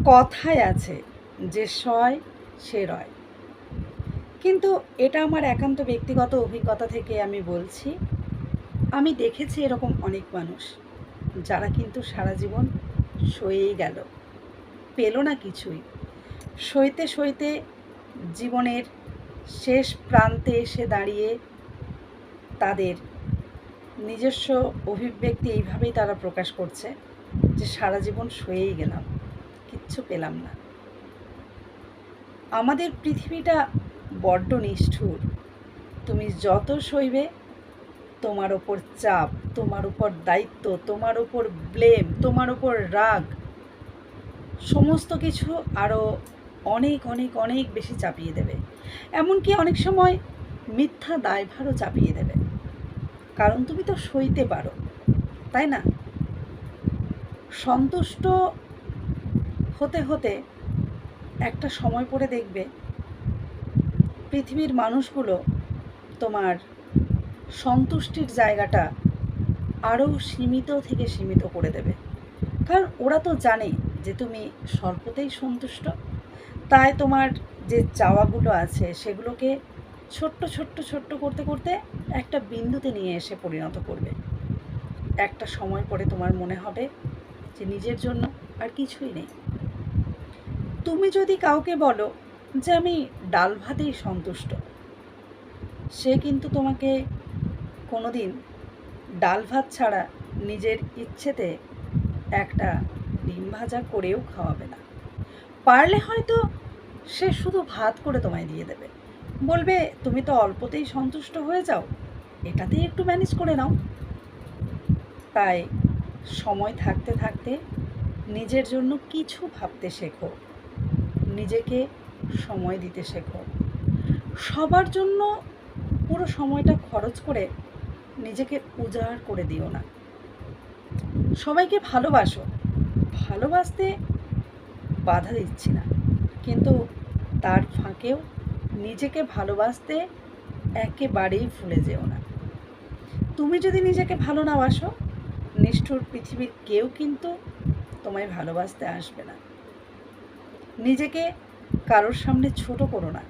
কথায় আছে যে সয় সে রয়, কিন্তু এটা আমার একান্ত ব্যক্তিগত অভিজ্ঞতা থেকে আমি বলছি। আমি দেখেছি এরকম অনেক মানুষ যারা কিন্তু সারা জীবন সয়েই গেল, পেল না কিছুই। সইতে সইতে জীবনের শেষ প্রান্তে এসে দাঁড়িয়ে তাদের নিজস্ব অভিব্যক্তি এইভাবেই তারা প্রকাশ করছে যে সারা জীবন সয়েই গেলাম, কিচ্ছু পেলাম না। আমাদের পৃথিবীটা বড্ড নিষ্ঠুর। তুমি যত সইবে তোমার ওপর চাপ, তোমার ওপর দায়িত্ব, তোমার ওপর ব্লেম, তোমার ওপর রাগ, সমস্ত কিছু আরও অনেক অনেক অনেক বেশি চাপিয়ে দেবে। এমনকি অনেক সময় মিথ্যা দায়ভারও চাপিয়ে দেবে, কারণ তুমি তো সইতে পারো, তাই না? সন্তুষ্ট হতে হতে একটা সময় পরে দেখবে পৃথিবীর মানুষগুলো তোমার সন্তুষ্টির জায়গাটা আরও সীমিত থেকে সীমিত করে দেবে, কারণ ওরা তো জানে যে তুমি স্বল্পতেই সন্তুষ্ট। তাই তোমার যে চাওয়াগুলো আছে সেগুলোকে ছোট্ট ছোট্ট ছোট্ট করতে করতে একটা বিন্দুতে নিয়ে এসে পরিণত করবে। একটা সময় পরে তোমার মনে হবে যে নিজের জন্য আর কিছুই নেই। তুমি যদি কাউকে বলো যে আমি ডাল ভাতেই সন্তুষ্ট, সে কিন্তু তোমাকে কোনো দিন ডাল ভাত ছাড়া নিজের ইচ্ছেতে একটা ডিম ভাজা করেও খাওয়াবে না। পারলে হয়তো সে শুধু ভাত করে তোমায় দিয়ে দেবে, বলবে তুমি তো অল্পতেই সন্তুষ্ট হয়ে যাও, এটাতেই একটু ম্যানেজ করে নাও। তাই সময় থাকতে থাকতে নিজের জন্য কিছু ভাবতে শেখো, নিজেকে সময় দিতে শেখো। সবার জন্য পুরো সময়টা খরচ করে নিজেকে উজাড় করে দিও না। সবাইকে ভালোবাসো, ভালোবাসতে বাধা দিচ্ছি না, কিন্তু তার ফাঁকেও নিজেকে ভালোবাসতে একেবারেই ভুলে যেও না। তুমি যদি নিজেকে ভালো না বাসো, নিষ্ঠুর পৃথিবীর কেউ কিন্তু তোমায় ভালোবাসতে আসবে না। নিজেকে কারোর সামনে ছোট করো না,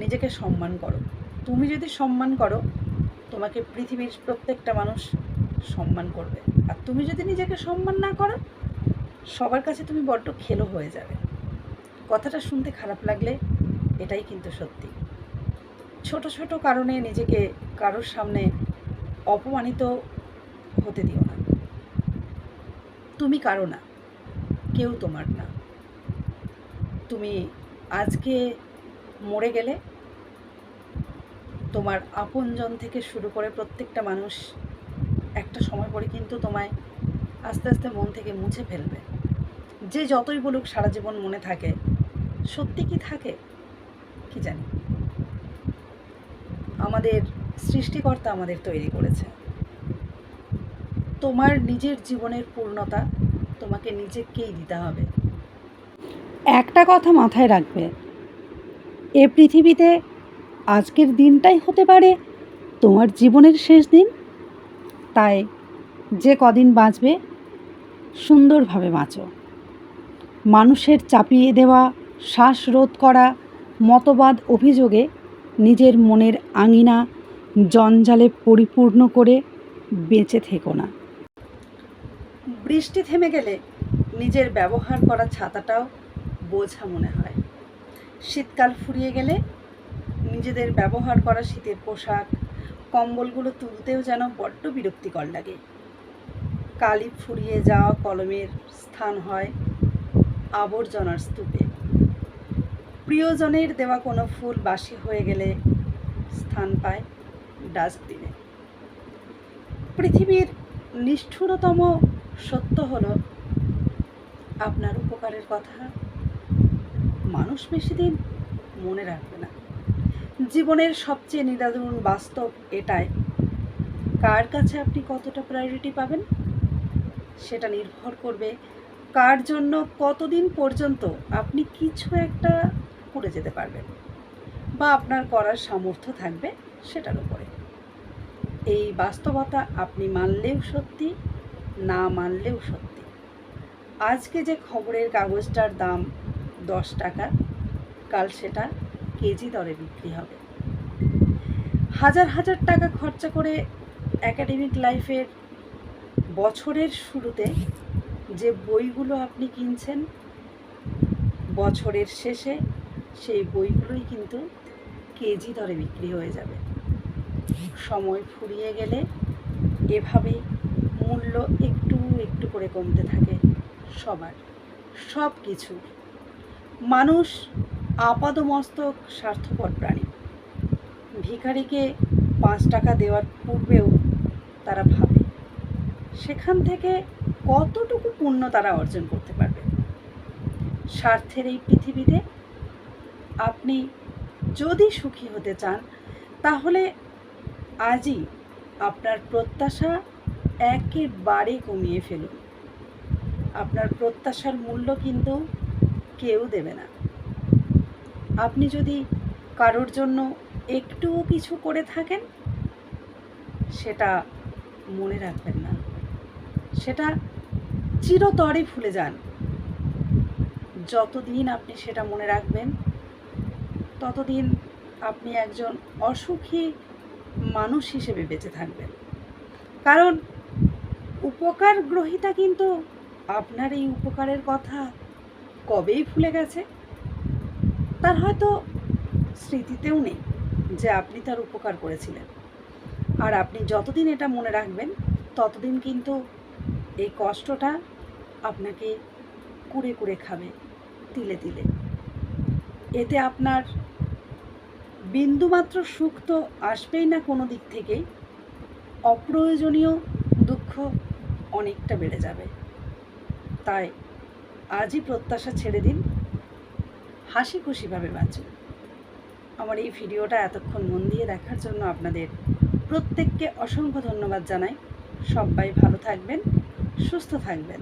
নিজেকে সম্মান করো। তুমি যদি সম্মান করো, তোমাকে পৃথিবীর প্রত্যেকটা মানুষ সম্মান করবে। আর তুমি যদি নিজেকে সম্মান না করো, সবার কাছে তুমি বড্ড খেলো হয়ে যাবে। কথাটা শুনতে খারাপ লাগলে এটাই কিন্তু সত্যি। ছোট ছোট কারণে নিজেকে কারোর সামনে অপমানিত হতে দিও না। তুমি কারো না, কেউ তোমার না। তুমি আজকে মরে গেলে তোমার আপনজন থেকে শুরু করে প্রত্যেকটা মানুষ একটা সময় পরে কিন্তু তোমায় আস্তে আস্তে মন থেকে মুছে ফেলবে। যে যতই বলুক সারা জীবন মনে থাকে, সত্যি কি থাকে কি জানি। আমাদের সৃষ্টিকর্তা আমাদের তৈরি করেছে। তোমার নিজের জীবনের পূর্ণতা তোমাকে নিজেকেই দিতে হবে। একটা কথা মাথায় রাখবে, এ পৃথিবীতে আজকের দিনটাই হতে পারে তোমার জীবনের শেষ দিন। তাই যে কদিন বাঁচবে সুন্দরভাবে বাঁচো। মানুষের চাপিয়ে দেওয়া, শ্বাসরোধ করা মতবাদ অভিযোগে নিজের মনের আঙিনা জঞ্জালে পরিপূর্ণ করে বেঁচে থেকো না। বৃষ্টি থেমে গেলে নিজের ব্যবহার করা ছাতাটাও বোঝা মনে হয়। শীতকাল ফুরিয়ে গেলে নিজেদের ব্যবহার করা শীতের পোশাক, কম্বলগুলো তুলতেও যেন বড্ড বিরক্তিকর লাগে। কালি ফুরিয়ে যাওয়া কলমের স্থান হয় আবর্জনার স্তূপে। প্রিয়জনের দেওয়া কোনো ফুল বাসি হয়ে গেলে স্থান পায় ডাস্টবিনে। পৃথিবীর নিষ্ঠুরতম সত্য হলো, আপনার উপকারের কথা মানুষ বেশি দিন মনে রাখবে না। জীবনের সবচেয়ে নিদারুণ বাস্তব এটাই, কার কাছে আপনি কতটা প্রায়োরিটি পাবেন সেটা নির্ভর করবে কার জন্য কতদিন পর্যন্ত আপনি কিছু একটা করে যেতে পারবেন বা আপনার করার সামর্থ্য থাকবে সেটার উপরে। এই বাস্তবতা আপনি মানলেও সত্যি, না মানলেও সত্যি। আজকে যে খবরের কাগজটার দাম 10 টাকা, কাল সেটা কেজি দরে বিক্রি হবে। হাজার হাজার টাকা খরচা করে একাডেমিক লাইফের বছরের শুরুতে যে বইগুলো আপনি কিনছেন, বছরের শেষে সেই বইগুলোই কিন্তু কেজি দরে বিক্রি হয়ে যাবে। সময় ফুরিয়ে গেলে এভাবেই মূল্য একটু একটু করে কমতে থাকে সবার, সব কিছুর। মানুষ আপাদমস্তক স্বার্থপর প্রাণী। ভিখারিকে 5 টাকা দেওয়ার পূর্বেও তারা ভাবে সেখান থেকে কতটুকু পুণ্য তারা অর্জন করতে পারবে। স্বার্থের এই পৃথিবীতে আপনি যদি সুখী হতে চান, তাহলে আজই আপনার প্রত্যাশা একেবারে কমিয়ে ফেলুন। আপনার প্রত্যাশার মূল্য কিন্তু কেউ দেবে না। আপনি যদি কারোর জন্য একটুও কিছু করে থাকেন, সেটা মনে রাখবেন না, সেটা চিরতরে ভুলে যান। যতদিন আপনি সেটা মনে রাখবেন, ততদিন আপনি একজন অসুখী মানুষ হিসেবে বেঁচে থাকবেন। কারণ উপকার গ্রহীতা কিন্তু আপনার এই উপকারের কথা কবেই ভুলে গেছে। তার হয়তো স্মৃতিতেও নেই যে আপনি তার উপকার করেছিলেন। আর আপনি যতদিন এটা মনে রাখবেন, ততদিন কিন্তু এই কষ্টটা আপনাকে কুড়ে কুড়ে খাবে তিলে তিলে। এতে আপনার বিন্দুমাত্র সুখ তো আসবেই না কোনো দিক থেকেই, অপ্রয়োজনীয় দুঃখ অনেকটা বেড়ে যাবে। তাই আজই প্রত্যাশা ছেড়ে দিন, হাসি খুশিভাবে বাঁচুন। আমার এই ভিডিওটা এতক্ষণ মন দিয়ে দেখার জন্য আপনাদের প্রত্যেককে অসংখ্য ধন্যবাদ জানাই। সবাই ভালো থাকবেন, সুস্থ থাকবেন।